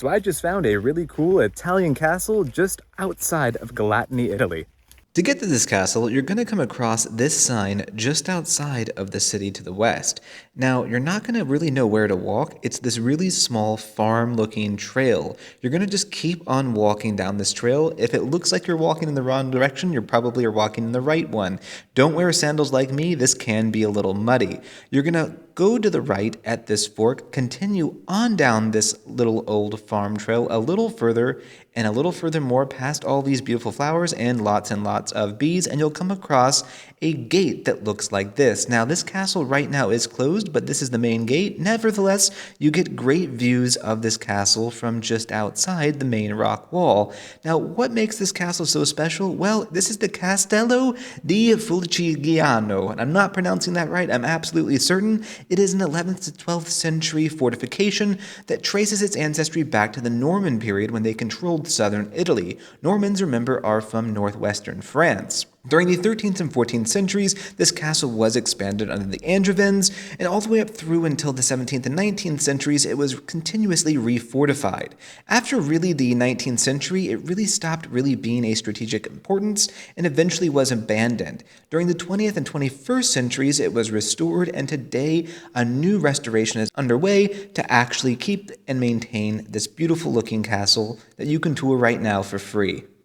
So I just found a really cool Italian castle just outside of Galatone, Italy. To get to this castle, you're going to come across this sign just outside of the city to the west. Now, you're not going to really know where to walk. It's this really small farm-looking trail. You're going to just keep on walking down this trail. If it looks like you're walking in the wrong direction, you probably are walking in the right one. Don't wear sandals like me. This can be a little muddy. You're going to go to the right at this fork, continue on down this little old farm trail a little further and a little further more past all these beautiful flowers and lots of bees, and you'll come across a gate that looks like this. Now, this castle right now is closed, but this is the main gate. Nevertheless, you get great views of this castle from just outside the main rock wall. Now, what makes this castle so special? Well, this is the Castello di Fulcignano, and I'm not pronouncing that right. I'm absolutely certain. It is an 11th to 12th century fortification that traces its ancestry back to the Norman period when they controlled southern Italy. Normans, remember, are from northwestern France. During the 13th and 14th centuries, this castle was expanded under the Angevins, and all the way up through until the 17th and 19th centuries, it was continuously refortified. After really the 19th century, it really stopped really being a strategic importance and eventually was abandoned. During the 20th and 21st centuries, it was restored, and today a new restoration is underway to actually keep and maintain this beautiful looking castle that you can tour right now for free.